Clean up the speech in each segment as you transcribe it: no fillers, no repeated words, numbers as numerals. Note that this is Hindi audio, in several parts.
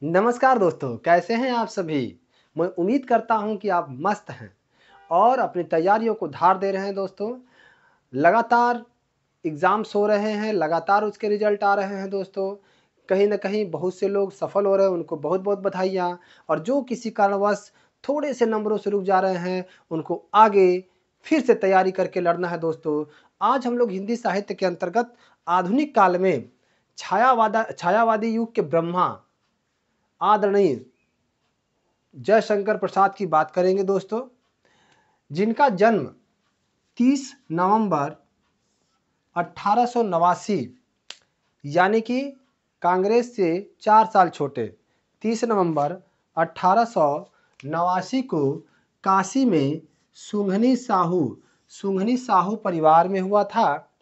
नमस्कार दोस्तों, कैसे हैं आप सभी? मैं उम्मीद करता हूं कि आप मस्त हैं और अपनी तैयारियों को धार दे रहे हैं दोस्तों। लगातार एग्ज़ाम्स हो रहे हैं, लगातार उसके रिज़ल्ट आ रहे हैं दोस्तों। कहीं न कहीं बहुत से लोग सफल हो रहे हैं, उनको बहुत-बहुत बधाइयाँ। और जो किसी कारणवश थोड़े से नंबरों से रुक जा रहे हैं, उनको आगे फिर से तैयारी करके लड़ना है दोस्तों। आज हम लोग हिंदी साहित्य के अंतर्गत आधुनिक काल में छायावादी युग के ब्रह्मा आदरणीय जयशंकर प्रसाद की बात करेंगे दोस्तों, जिनका जन्म 30 नवंबर 1889 यानी कि कांग्रेस से 4 साल छोटे 30 नवंबर 1889 को काशी में सुंघनी साहू परिवार में हुआ था।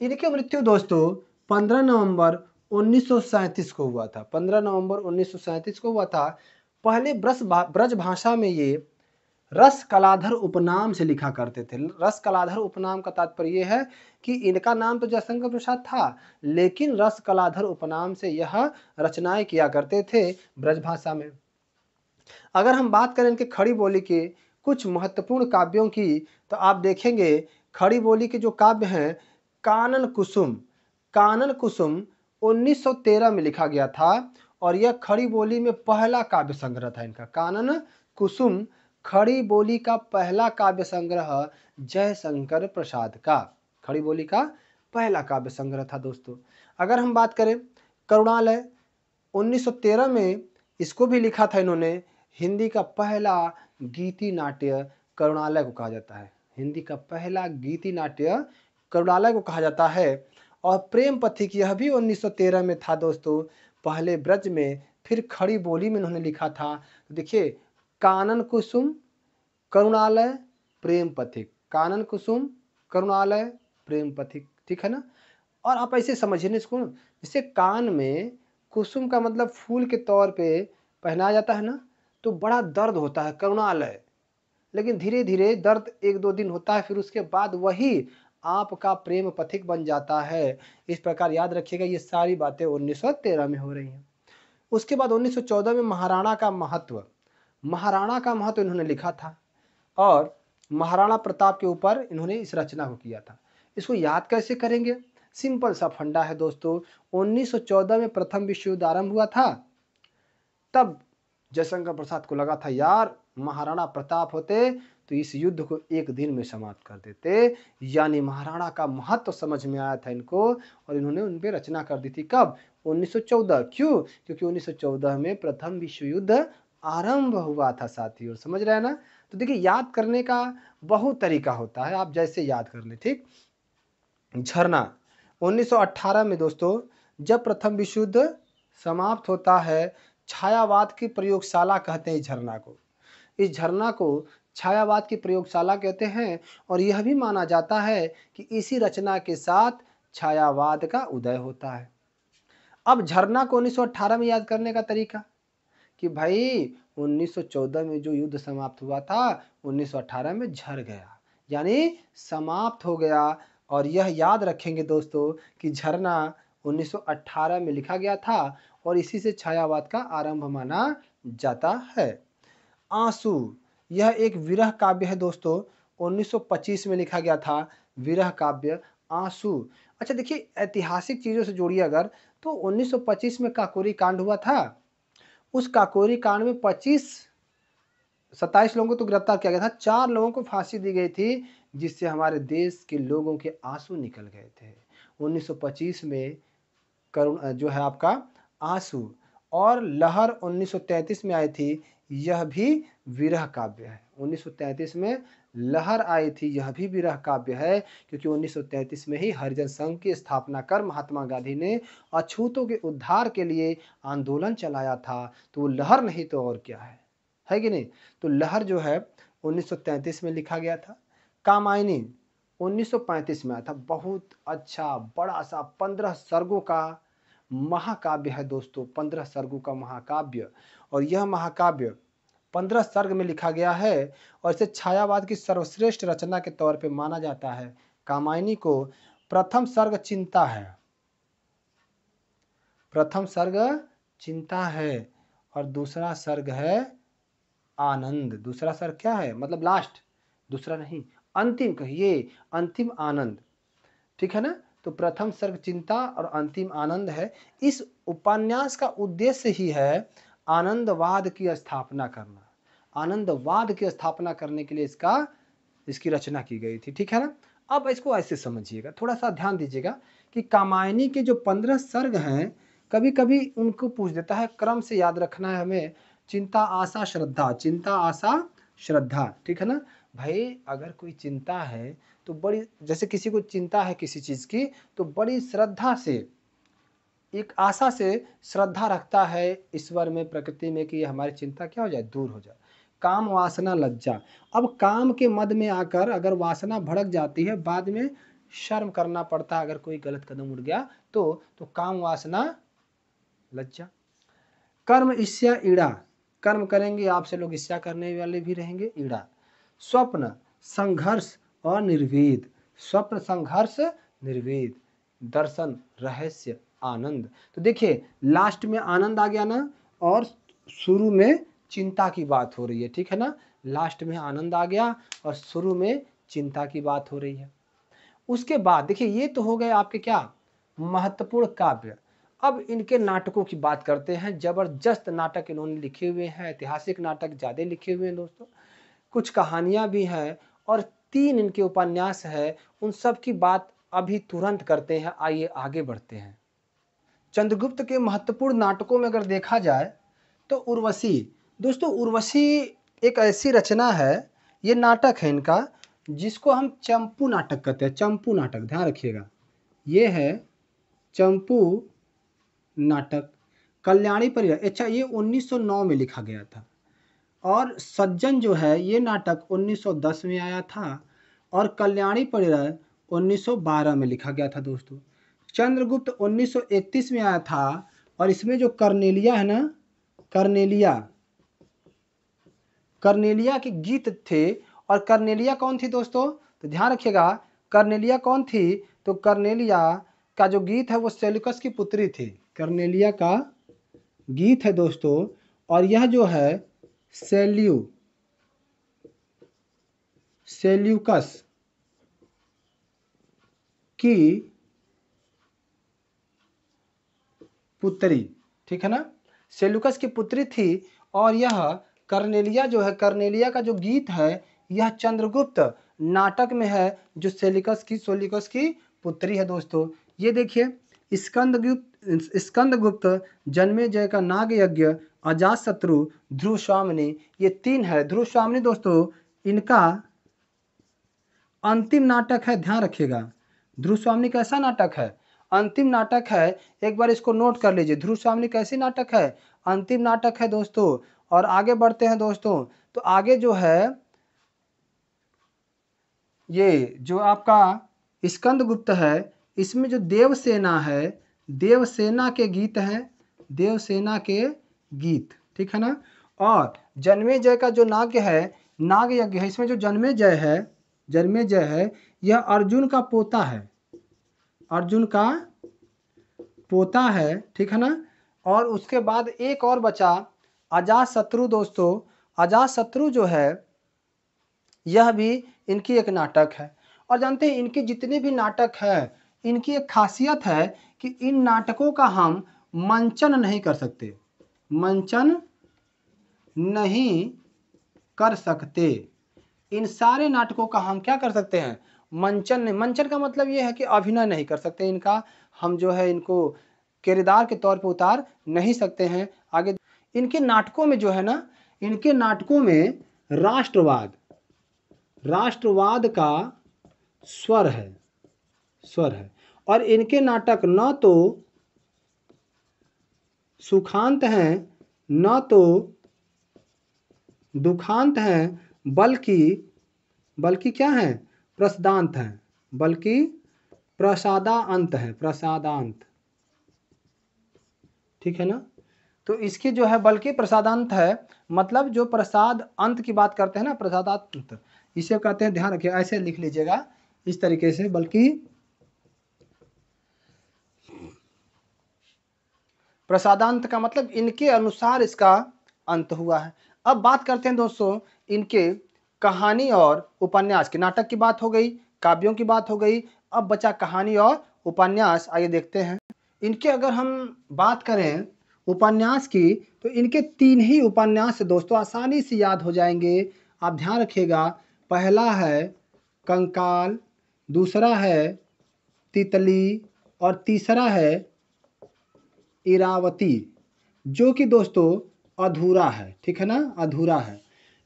इनकी मृत्यु दोस्तों 15 नवंबर 1937 को हुआ था। 15 नवंबर 1937 को हुआ था। पहले ब्रज भाषा में ये रस कलाधर उपनाम से लिखा करते थे। रस कलाधर उपनाम का तात्पर्य यह है कि इनका नाम तो जयशंकर प्रसाद था, लेकिन रस कलाधर उपनाम से यह रचनाएं किया करते थे ब्रज भाषा में। अगर हम बात करें इनके खड़ी बोली के कुछ महत्वपूर्ण काव्यों की, तो आप देखेंगे खड़ी बोली के जो काव्य हैं, कानन कुसुम 1913 में लिखा गया था और यह खड़ी बोली में पहला काव्य संग्रह था इनका। कानन कुसुम खड़ी बोली का पहला काव्य संग्रह जयशंकर प्रसाद का खड़ी बोली का पहला काव्य संग्रह था दोस्तों। अगर हम बात करें करुणालय 1913 में इसको भी लिखा था इन्होंने। हिंदी का पहला गीति नाट्य करुणालय को कहा जाता है। हिंदी का पहला गीति नाट्य करुणालय को कहा जाता है। और प्रेम पथिक यह भी 1913 में था दोस्तों, पहले ब्रज में फिर खड़ी बोली में इन्होंने लिखा था। देखिए, कानन कुसुम करुणालय प्रेम पथिक, कानन कुसुम करुणालय प्रेम पथिक, ठीक है ना। और आप ऐसे समझिए ना इसको, जैसे कान में कुसुम का मतलब फूल के तौर पे पहनाया जाता है ना, तो बड़ा दर्द होता है करुणालय, लेकिन धीरे धीरे दर्द 1-2 दिन होता है, फिर उसके बाद वही आपका प्रेम पथिक बन जाता है। इस प्रकार याद रखिएगा, ये सारी बातें 1913 में हो रही हैं। उसके बाद 1914 में महाराणा का महत्व इन्होंने लिखा था और महाराणा प्रताप के ऊपर इन्होंने इस रचना को किया था। इसको याद कैसे करेंगे? सिंपल सा फंडा है दोस्तों। 1914 में प्रथम विश्व युद्ध आरंभ हुआ था। तब जयशंकर प्रसाद को लगा था, यार महाराणा प्रताप होते तो इस युद्ध को एक दिन में समाप्त कर देते। यानी महाराणा का महत्व समझ में आया था इनको और इन्होंने उन पे रचना कर दी थी। कब? 1914। क्यों? क्योंकि 1914 में प्रथम विश्व युद्ध आरंभ हुआ था साथियों। समझ रहे हैं ना? तो देखिए, याद करने का बहुत तरीका होता है, आप जैसे याद कर ले। ठीक। झरना 1918 में दोस्तों, जब प्रथम विश्व युद्ध समाप्त होता है, छायावाद की प्रयोगशाला कहते हैं इस झरना को। इस झरना को छायावाद की प्रयोगशाला कहते हैं और यह भी माना जाता है कि इसी रचना के साथ छायावाद का उदय होता है। अब झरना को 1918 में याद करने का तरीका कि भाई 1914 में जो युद्ध समाप्त हुआ था 1918 में झर गया, यानी समाप्त हो गया। और यह याद रखेंगे दोस्तों कि झरना 1918 में लिखा गया था और इसी से छायावाद का आरंभ माना जाता है। आंसू, यह एक विरह काव्य है दोस्तों। 1925 में लिखा गया था विरह काव्य आंसू। अच्छा देखिए, ऐतिहासिक चीज़ों से जोड़िए अगर, तो 1925 में काकोरी कांड हुआ था। उस काकोरी कांड में 27 लोगों को तो गिरफ्तार किया गया था, 4 लोगों को फांसी दी गई थी, जिससे हमारे देश के लोगों के आंसू निकल गए थे। 1925 में करुण जो है आपका आंसू। और लहर 1933 में आई थी, यह भी विरह काव्य है। 1933 में लहर आई थी, यह भी विरह काव्य है, क्योंकि 1933 में ही हरिजन संघ की स्थापना कर महात्मा गांधी ने अछूतों के उद्धार के लिए आंदोलन चलाया था। तो वो लहर नहीं तो और क्या है कि नहीं? तो लहर जो है 1933 में लिखा गया था। कामायनी 1935 में आया था। बहुत अच्छा बड़ा सा 15 सर्गों का महाकाव्य है दोस्तों, 15 सर्गों का महाकाव्य। और यह महाकाव्य 15 सर्ग में लिखा गया है और इसे छायावाद की सर्वश्रेष्ठ रचना के तौर पे माना जाता है। कामायनी को प्रथम सर्ग चिंता है, प्रथम सर्ग चिंता है। और दूसरा सर्ग है आनंद। दूसरा सर्ग क्या है, मतलब लास्ट, दूसरा नहीं, अंतिम कहिए, अंतिम आनंद। ठीक है ना। तो प्रथम सर्ग चिंता और अंतिम आनंद है। इस उपन्यास का उद्देश्य ही है आनंदवाद की स्थापना करना। आनंदवाद की स्थापना करने के लिए इसकी रचना की गई थी। ठीक है ना। अब इसको ऐसे समझिएगा, थोड़ा सा ध्यान दीजिएगा कि कामायनी के जो 15 सर्ग हैं, कभी कभी उनको पूछ देता है, क्रम से याद रखना है हमें। चिंता आशा श्रद्धा, चिंता आशा श्रद्धा। ठीक है ना। भाई अगर कोई चिंता है तो बड़ी, जैसे किसी को चिंता है किसी चीज की, तो बड़ी श्रद्धा से, एक आशा से श्रद्धा रखता है ईश्वर में, प्रकृति में, कि हमारी चिंता क्या हो जाए, दूर हो जाए। काम वासना लज्जा। अब काम के मद में आकर अगर वासना भड़क जाती है, बाद में शर्म करना पड़ता है अगर कोई गलत कदम उठ गया तो काम वासना लज्जा। कर्म ईर्ष्या ईड़ा, कर्म करेंगे आपसे लोग ईर्ष्या करने वाले भी रहेंगे, ईड़ा। स्वप्न संघर्ष और निर्वेद, स्वप्न संघर्ष निर्वेद। दर्शन रहस्य आनंद। तो देखिए लास्ट में आनंद आ गया ना, और शुरू में चिंता की बात हो रही है। ठीक है ना। लास्ट में आनंद आ गया और शुरू में चिंता की बात हो रही है। उसके बाद देखिए, ये तो हो गए आपके क्या महत्वपूर्ण काव्य। अब इनके नाटकों की बात करते हैं। जबरदस्त नाटक इन्होंने लिखे हुए हैं, ऐतिहासिक नाटक ज़्यादा लिखे हुए हैं दोस्तों, कुछ कहानियां भी हैं, और 3 इनके उपन्यास है। उन सब की बात अभी तुरंत करते हैं, आइए आगे बढ़ते हैं। चंद्रगुप्त के महत्वपूर्ण नाटकों में अगर देखा जाए तो उर्वशी। दोस्तों उर्वशी एक ऐसी रचना है, ये नाटक है इनका, जिसको हम चंपू नाटक कहते हैं। चंपू नाटक, ध्यान रखिएगा, ये है चंपू नाटक। कल्याणी परिवार, अच्छा ये 1909 में लिखा गया था। और सज्जन जो है ये नाटक 1910 में आया था, और कल्याणी परिवार 1912 में लिखा गया था दोस्तों। चंद्रगुप्त 1931 में आया था, और इसमें जो कर्नेलिया है ना, कर्नेलिया के गीत थे। और कर्नेलिया कौन थी दोस्तों, तो ध्यान रखिएगा, कर्नेलिया कौन थी, तो कर्नेलिया का जो गीत है वो सेल्यूकस की पुत्री थी। कर्नेलिया का गीत है दोस्तों, और यह जो है सेल्यूकस की पुत्री। ठीक है ना। सेल्यूकस की पुत्री थी। और यह कर्नेलिया जो है, कर्नेलिया का जो गीत है, यह चंद्रगुप्त नाटक में है, जो सोलिकस की पुत्री है दोस्तों। ये देखिए, स्कंदगुप्त, जन्मेजय का नाग यज्ञ, अजातशत्रु, ध्रुव स्वामिनी, ये 3 है। ध्रुव स्वामिनी दोस्तों इनका अंतिम नाटक है, ध्यान रखिएगा। ध्रुव स्वामिनी कैसा नाटक है, अंतिम नाटक है। एक बार इसको नोट कर लीजिए, ध्रुव स्वामिनी कैसी नाटक है, अंतिम नाटक है दोस्तों। और आगे बढ़ते हैं दोस्तों, तो आगे जो है ये जो आपका स्कंदगुप्त है, इसमें जो देवसेना है, देवसेना के गीत हैं, देवसेना के गीत। ठीक है ना। और जन्मेजय का जो नाग यज्ञ है, इसमें जो जन्मेजय है यह अर्जुन का पोता है, अर्जुन का पोता है। ठीक है ना। और उसके बाद एक और बचा अजातशत्रु दोस्तों। अजातशत्रु जो है यह भी इनकी एक नाटक है। और जानते हैं इनके जितने भी नाटक हैं, इनकी एक खासियत है कि इन नाटकों का हम मंचन नहीं कर सकते, मंचन नहीं कर सकते। इन सारे नाटकों का हम क्या कर सकते हैं, मंचन नहीं। मंचन का मतलब ये है कि अभिनय नहीं कर सकते इनका, हम जो है इनको किरदार के तौर पर उतार नहीं सकते हैं। आगे इनके नाटकों में जो है ना, इनके नाटकों में राष्ट्रवाद का स्वर है। और इनके नाटक न तो सुखांत हैं, न तो दुखांत हैं, बल्कि क्या है, प्रसादांत हैं, बल्कि प्रसादांत है, प्रसादांत। ठीक है ना। तो इसके जो है बल्कि प्रसादांत है, मतलब जो प्रसाद अंत की बात करते हैं ना, प्रसादांत, इसे कहते हैं। ध्यान रखिए, ऐसे लिख लीजिएगा इस तरीके से, बल्कि प्रसादांत का मतलब इनके अनुसार इसका अंत हुआ है। अब बात करते हैं दोस्तों इनके कहानी और उपन्यास की। नाटक की बात हो गई, काव्यों की बात हो गई, अब बचा कहानी और उपन्यास। आइए देखते हैं इनके। अगर हम बात करें उपन्यास की तो इनके 3 ही उपन्यास दोस्तों आसानी से याद हो जाएंगे। आप ध्यान रखिएगा, पहला है कंकाल, दूसरा है तितली और तीसरा है इरावती, जो कि दोस्तों अधूरा है। ठीक है ना, अधूरा है।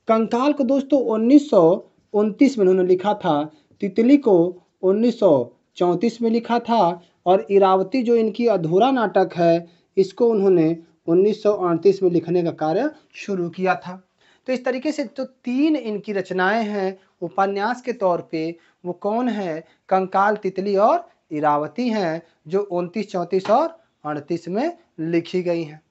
कंकाल को दोस्तों 1929 में उन्होंने लिखा था, तितली को 1934 में लिखा था और इरावती जो इनकी अधूरा नाटक है इसको उन्होंने 1938 में लिखने का कार्य शुरू किया था। तो इस तरीके से जो 3 इनकी रचनाएं हैं उपन्यास के तौर पे, वो कौन है? कंकाल, तितली और इरावती हैं, जो 29, 34 और 38 में लिखी गई हैं।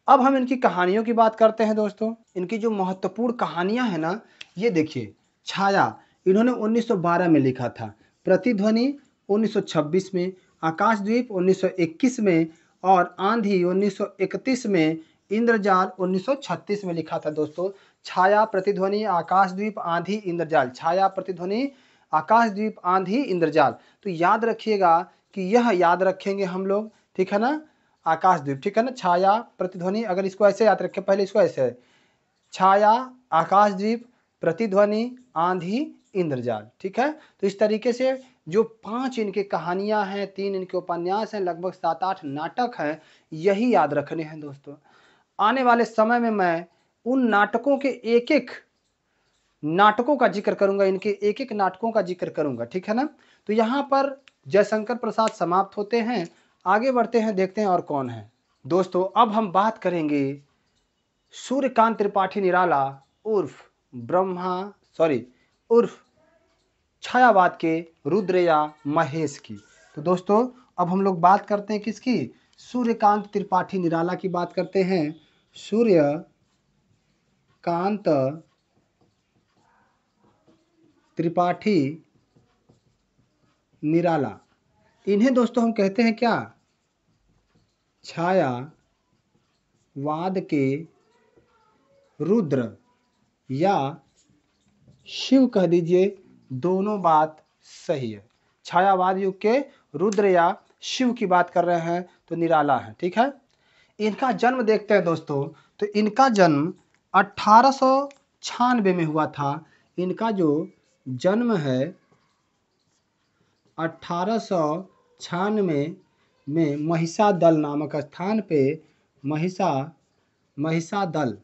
अब हम इनकी कहानियों की बात करते हैं दोस्तों। इनकी जो महत्वपूर्ण कहानियां हैं ना, ये देखिए। छाया इन्होंने 1912 में लिखा था, प्रतिध्वनि 1926 में, आकाशद्वीप 1921 में और आंधी 1931 में, इंद्रजाल 1936 में लिखा था दोस्तों। छाया, प्रतिध्वनि, आकाशद्वीप, आंधी, इंद्रजाल। छाया, प्रतिध्वनि, आकाशद्वीप, आंधी, इंद्रजाल। तो याद रखिएगा कि यह याद रखेंगे हम लोग, ठीक है ना। आकाशद्वीप, ठीक है ना, छाया, प्रतिध्वनि। अगर इसको ऐसे याद रखें, पहले इसको ऐसे है, छाया, आकाशद्वीप, प्रतिध्वनि, आंधी, इंद्रजाल। ठीक है। तो इस तरीके से जो 5 इनके कहानियां हैं, 3 इनके उपन्यास हैं, लगभग 7-8 नाटक हैं, यही याद रखने हैं दोस्तों। आने वाले समय में मैं उन नाटकों के एक-एक नाटकों का जिक्र करूंगा, इनके एक-एक नाटकों का जिक्र करूंगा। ठीक है ना। तो यहाँ पर जयशंकर प्रसाद समाप्त होते हैं। आगे बढ़ते हैं, देखते हैं और कौन है दोस्तों। अब हम बात करेंगे सूर्यकांत त्रिपाठी निराला उर्फ छायावाद के रुद्र या महेश की। तो दोस्तों अब हम लोग बात करते हैं किसकी? सूर्यकांत त्रिपाठी निराला की बात करते हैं। सूर्यकांत त्रिपाठी निराला, इन्हें दोस्तों हम कहते हैं क्या? छायावाद के रुद्र या शिव कह दीजिए, दोनों बात सही है। छायावाद युग के रुद्र या शिव की बात कर रहे हैं तो निराला है। ठीक है। इनका जन्म देखते हैं दोस्तों। तो इनका जन्म 1896 में हुआ था। इनका जो जन्म है 1896 में महिषादल नामक स्थान पे, महिषादल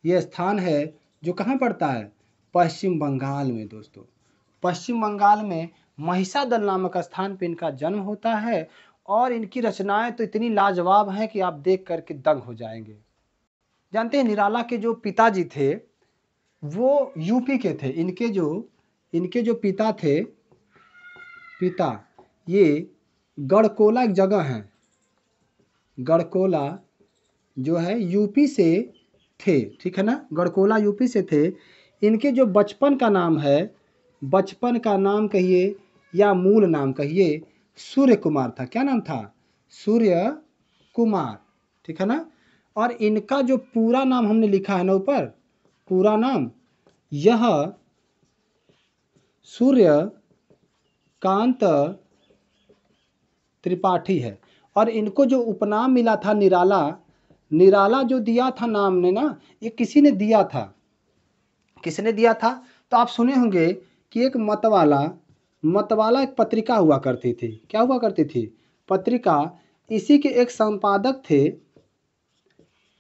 ये स्थान है जो कहाँ पड़ता है? पश्चिम बंगाल में दोस्तों। पश्चिम बंगाल में महिषादल नामक स्थान पे इनका जन्म होता है और इनकी रचनाएं तो इतनी लाजवाब हैं कि आप देख करके दंग हो जाएंगे। जानते हैं निराला के जो पिताजी थे वो यूपी के थे। इनके जो पिता थे, ये गढ़कोला एक जगह है, गढ़कोला जो है यूपी से थे। ठीक है ना, गढ़कोला यूपी से थे। इनके जो बचपन का नाम है, बचपन का नाम कहिए या मूल नाम कहिए, सूर्य कुमार था। क्या नाम था? सूर्य कुमार। ठीक है ना। और इनका जो पूरा नाम हमने लिखा है ना ऊपर, पूरा नाम, यह सूर्यकांत त्रिपाठी है। और इनको जो उपनाम मिला था निराला जो दिया था नाम ने ना, ये किसी ने दिया था। किसने दिया था? तो आप सुने होंगे कि एक मतवाला एक पत्रिका हुआ करती थी। क्या हुआ करती थी? पत्रिका। इसी के एक संपादक थे।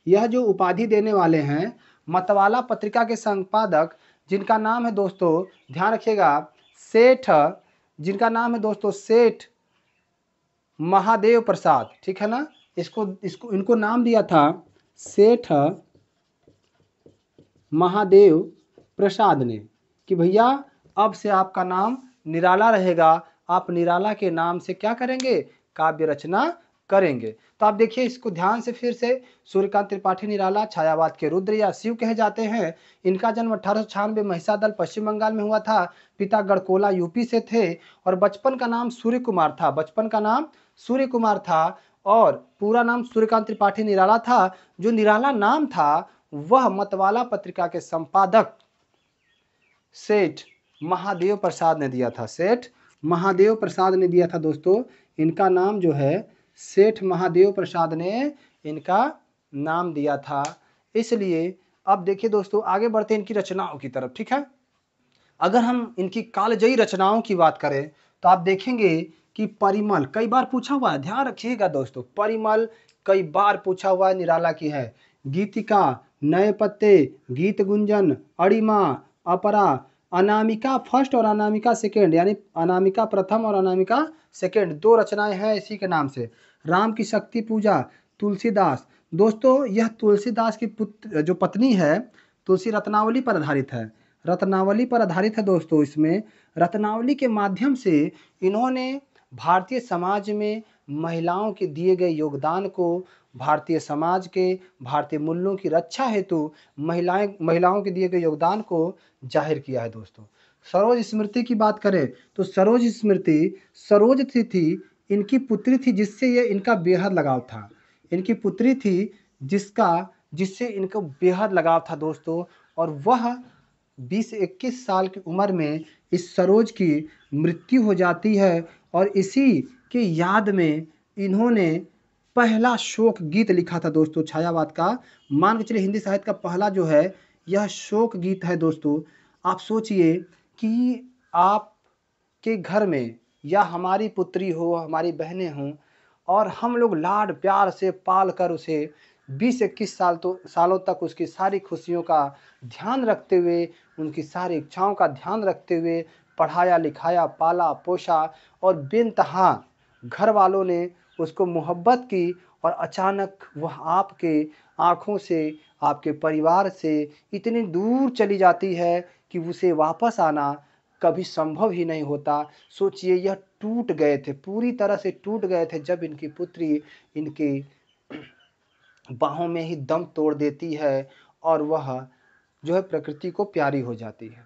यह जो उपाधि देने वाले हैं मतवाला पत्रिका के संपादक, जिनका नाम है दोस्तों, ध्यान रखिएगा, जिनका नाम है दोस्तों सेठ महादेव प्रसाद। ठीक है ना। इनको नाम दिया था सेठ महादेव प्रसाद ने कि भैया अब से आपका नाम निराला रहेगा, आप निराला के नाम से क्या करेंगे? काव्य रचना करेंगे। तो आप देखिए इसको ध्यान से फिर से। सूर्यकांत त्रिपाठी निराला छायावाद के रुद्र या शिव कहे जाते हैं। इनका जन्म 1896 महिषादल पश्चिम बंगाल में हुआ था। पिता गढ़कोला यूपी से थे और बचपन का नाम सूर्य कुमार था। और पूरा नाम सूर्यकांत त्रिपाठी निराला था। जो निराला नाम था वह मतवाला पत्रिका के संपादक सेठ महादेव प्रसाद ने दिया था। सेठ महादेव प्रसाद ने दिया था दोस्तों। इनका नाम जो है सेठ महादेव प्रसाद ने इनका नाम दिया था। इसलिए अब देखिए दोस्तों, आगे बढ़ते हैं इनकी रचनाओं की तरफ, ठीक है। अगर हम इनकी कालजयी रचनाओं की बात करें तो आप देखेंगे कि परिमल कई बार पूछा हुआ है, ध्यान रखिएगा दोस्तों, परिमल कई बार पूछा हुआ है, निराला की है। गीतिका, नए पत्ते, गीत गुंजन, अड़िमा, अपरा, अनामिका फर्स्ट और अनामिका सेकेंड, यानी अनामिका प्रथम और अनामिका सेकेंड, दो रचनाएं हैं इसी के नाम से। राम की शक्ति पूजा, तुलसीदास। दोस्तों यह तुलसीदास की पुत्र जो पत्नी है, तुलसी रत्नावली पर आधारित है। रत्नावली पर आधारित है दोस्तों। इसमें रत्नावली के माध्यम से इन्होंने भारतीय समाज में महिलाओं के दिए गए योगदान को, भारतीय समाज के, भारतीय मूल्यों की रक्षा हेतु महिलाओं के दिए गए योगदान को जाहिर किया है दोस्तों। सरोज स्मृति की बात करें तो सरोज स्मृति, सरोज थी इनकी पुत्री थी, जिससे ये इनका बेहद लगाव था। इनकी पुत्री थी जिससे इनको बेहद लगाव था दोस्तों। और वह 20-21 साल की उम्र में इस सरोज की मृत्यु हो जाती है। और इसी के याद में इन्होंने पहला शोक गीत लिखा था दोस्तों, छायावाद का। मान के चलिए हिंदी साहित्य का पहला जो है यह शोक गीत है दोस्तों। आप सोचिए कि आपके घर में या हमारी पुत्री हो, हमारी बहनें हों, और हम लोग लाड प्यार से पाल कर उसे 20-21 सालों तक उसकी सारी खुशियों का ध्यान रखते हुए, उनकी सारी इच्छाओं का ध्यान रखते हुए पढ़ाया लिखाया, पाला पोसा, और बेइंतहा घर वालों ने उसको मोहब्बत की, और अचानक वह आपके आँखों से, आपके परिवार से इतनी दूर चली जाती है कि उसे वापस आना कभी संभव ही नहीं होता। सोचिए, यह टूट गए थे, पूरी तरह से टूट गए थे जब इनकी पुत्री इनकी बाहों में ही दम तोड़ देती है और वह जो है प्रकृति को प्यारी हो जाती है।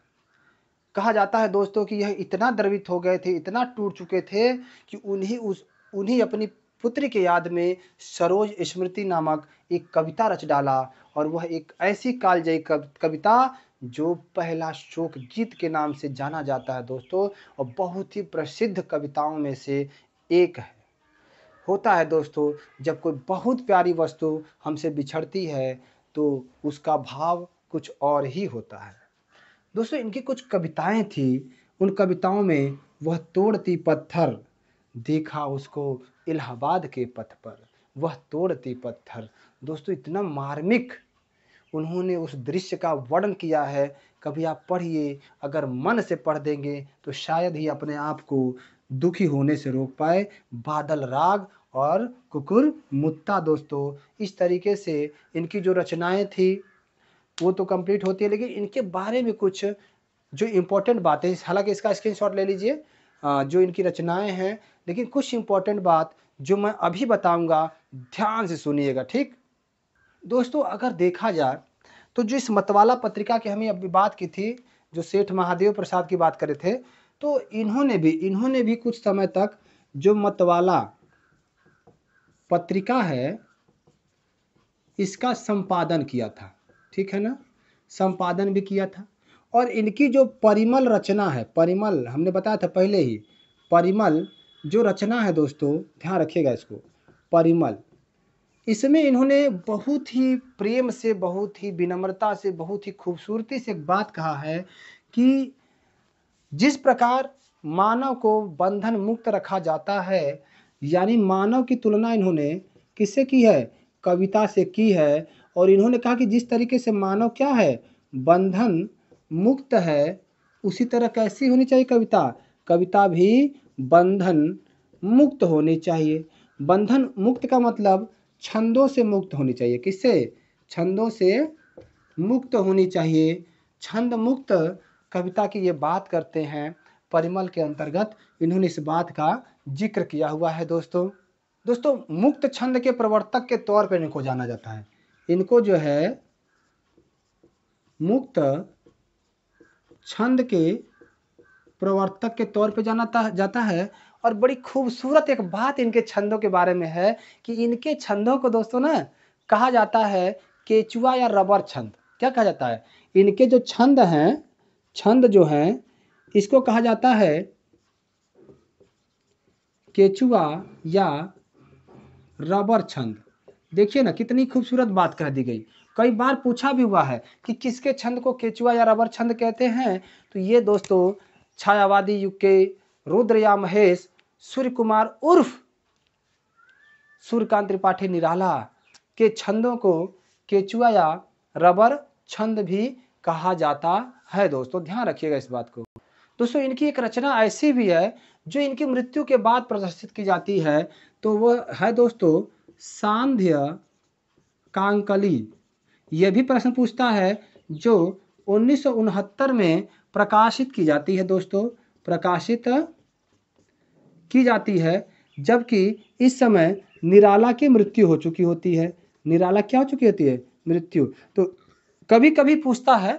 कहा जाता है दोस्तों कि यह इतना द्रवित हो गए थे, इतना टूट चुके थे कि उन्हीं अपनी पुत्र के याद में सरोज स्मृति नामक एक कविता रच डाला। और वह एक ऐसी कालजयी कविता जो पहला शोक गीत के नाम से जाना जाता है दोस्तों, और बहुत ही प्रसिद्ध कविताओं में से एक है। होता है दोस्तों, जब कोई बहुत प्यारी वस्तु हमसे बिछड़ती है तो उसका भाव कुछ और ही होता है दोस्तों। इनकी कुछ कविताएं थी, उन कविताओं में वह तोड़ती पत्थर, देखा उसको इलाहाबाद के पथ पर, वह तोड़ती पत्थर। दोस्तों इतना मार्मिक उन्होंने उस दृश्य का वर्णन किया है। कभी आप पढ़िए, अगर मन से पढ़ देंगे तो शायद ही अपने आप को दुखी होने से रोक पाए। बादल राग और कुकुर मुत्ता दोस्तों, इस तरीके से इनकी जो रचनाएं थी वो तो कंप्लीट होती है, लेकिन इनके बारे में कुछ जो इम्पोर्टेंट बातें, हालांकि इसका स्क्रीनशॉट ले लीजिए जो इनकी रचनाएं हैं, लेकिन कुछ इम्पोर्टेंट बात जो मैं अभी बताऊंगा, ध्यान से सुनिएगा, ठीक दोस्तों। अगर देखा जाए तो जो इस मतवाला पत्रिका की हमें अभी बात की थी, जो सेठ महादेव प्रसाद की बात करे थे, तो इन्होंने भी कुछ समय तक जो मतवाला पत्रिका है इसका संपादन किया था, ठीक है ना, संपादन भी किया था। और इनकी जो परिमल रचना है, परिमल हमने बताया था पहले ही, परिमल जो रचना है दोस्तों, ध्यान रखिएगा इसको, परिमल, इसमें इन्होंने बहुत ही प्रेम से, बहुत ही विनम्रता से, बहुत ही खूबसूरती से एक बात कहा है कि जिस प्रकार मानव को बंधन मुक्त रखा जाता है, यानी मानव की तुलना इन्होंने किससे की है, कविता से की है। और इन्होंने कहा कि जिस तरीके से मानव क्या है, बंधन मुक्त है, उसी तरह कैसी होनी चाहिए कविता, कविता भी बंधन मुक्त होनी चाहिए। बंधन मुक्त का मतलब छंदों से मुक्त होनी चाहिए। किससे, छंदों से मुक्त होनी चाहिए। छंद मुक्त कविता की ये बात करते हैं। परिमल के अंतर्गत इन्होंने इस बात का जिक्र किया हुआ है दोस्तों मुक्त छंद के प्रवर्तक के तौर पर इनको जाना जाता है। इनको जो है मुक्त छंद के प्रवर्तक के तौर पे जाना जाता है। और बड़ी खूबसूरत एक बात इनके छंदों के बारे में है कि इनके छंदों को दोस्तों ना कहा जाता है केचुआ या रबर छंद। क्या कहा जाता है? इनके जो छंद हैं, छंद जो हैं, इसको कहा जाता है केचुआ या रबर छंद। देखिए ना कितनी खूबसूरत बात कह दी गई। कई बार पूछा भी हुआ है कि किसके छंद को केचुआ या रबर छंद कहते हैं, तो ये दोस्तों छायावादी युग के रुद्र या महेश सूर्य कुमार उर्फ सूर्यकांत त्रिपाठी निराला के छंदों को केचुआ या रबर छंद भी कहा जाता है। दोस्तों ध्यान रखिएगा इस बात को। दोस्तों इनकी एक रचना ऐसी भी है जो इनकी मृत्यु के बाद प्रदर्शित की जाती है, तो वह है दोस्तों सांध्य कांकली। यह भी प्रश्न पूछता है जो 1969 में प्रकाशित की जाती है दोस्तों, प्रकाशित की जाती है, जबकि इस समय निराला की मृत्यु हो चुकी होती है। निराला क्या हो चुकी होती है? मृत्यु। तो कभी कभी पूछता है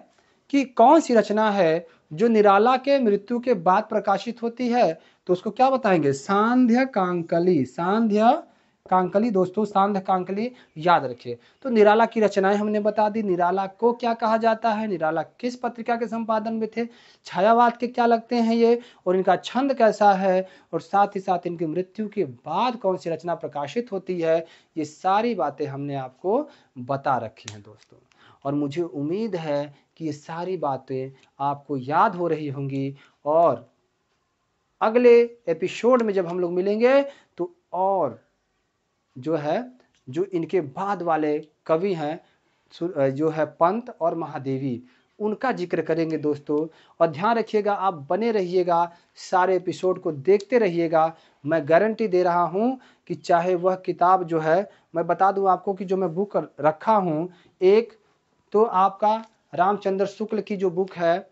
कि कौन सी रचना है जो निराला के मृत्यु के बाद प्रकाशित होती है, तो उसको क्या बताएंगे? सांध्य कांकली। सांध्य कांकली दोस्तों, सांध्य कांकली याद रखिए। तो निराला की रचनाएं हमने बता दी। निराला को क्या कहा जाता है, निराला किस पत्रिका के संपादन में थे, छायावाद के क्या लगते हैं ये, और इनका छंद कैसा है, और साथ ही साथ इनकी मृत्यु के बाद कौन सी रचना प्रकाशित होती है, ये सारी बातें हमने आपको बता रखी हैं दोस्तों। और मुझे उम्मीद है कि ये सारी बातें आपको याद हो रही होंगी, और अगले एपिसोड में जब हम लोग मिलेंगे तो और जो है, जो इनके बाद वाले कवि हैं जो है पंत और महादेवी, उनका जिक्र करेंगे दोस्तों। और ध्यान रखिएगा, आप बने रहिएगा, सारे एपिसोड को देखते रहिएगा। मैं गारंटी दे रहा हूं कि चाहे वह किताब जो है, मैं बता दूं आपको कि जो मैं बुक रखा हूं, एक तो आपका रामचंद्र शुक्ल की जो बुक है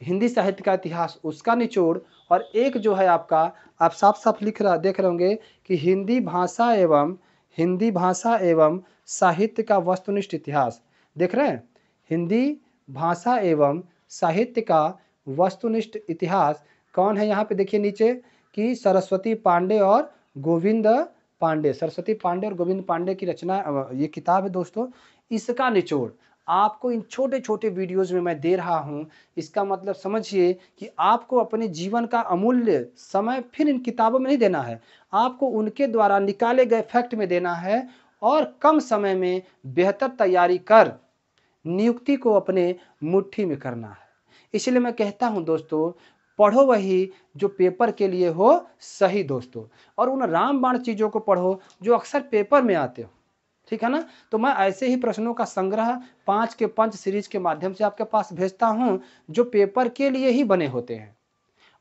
हिंदी साहित्य का इतिहास, उसका निचोड़, और एक जो है आपका, आप साफ साफ देख रहे होंगे कि हिंदी भाषा एवं साहित्य का वस्तुनिष्ठ इतिहास। देख रहे हैं? हिंदी भाषा एवं साहित्य का वस्तुनिष्ठ इतिहास कौन है? यहाँ पे देखिए नीचे कि सरस्वती पांडे और गोविंद पांडे, सरस्वती पांडे और गोविंद पांडे की रचना ये किताब है दोस्तों। इसका निचोड़ आपको इन छोटे छोटे वीडियोज में मैं दे रहा हूं। इसका मतलब समझिए कि आपको अपने जीवन का अमूल्य समय फिर इन किताबों में नहीं देना है, आपको उनके द्वारा निकाले गए फैक्ट में देना है, और कम समय में बेहतर तैयारी कर नियुक्ति को अपने मुट्ठी में करना है। इसलिए मैं कहता हूं दोस्तों, पढ़ो वही जो पेपर के लिए हो सही दोस्तों, और उन रामबाण चीजों को पढ़ो जो अक्सर पेपर में आते हो। ठीक है ना? तो मैं ऐसे ही प्रश्नों का संग्रह 5 के पंच सीरीज के माध्यम से आपके पास भेजता हूं, जो पेपर के लिए ही बने होते हैं।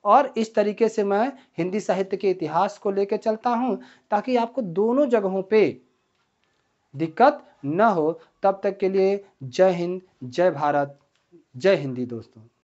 और इस तरीके से मैं हिंदी साहित्य के इतिहास को लेकर चलता हूं, ताकि आपको दोनों जगहों पे दिक्कत न हो। तब तक के लिए जय हिंद, जय भारत, जय हिंदी दोस्तों।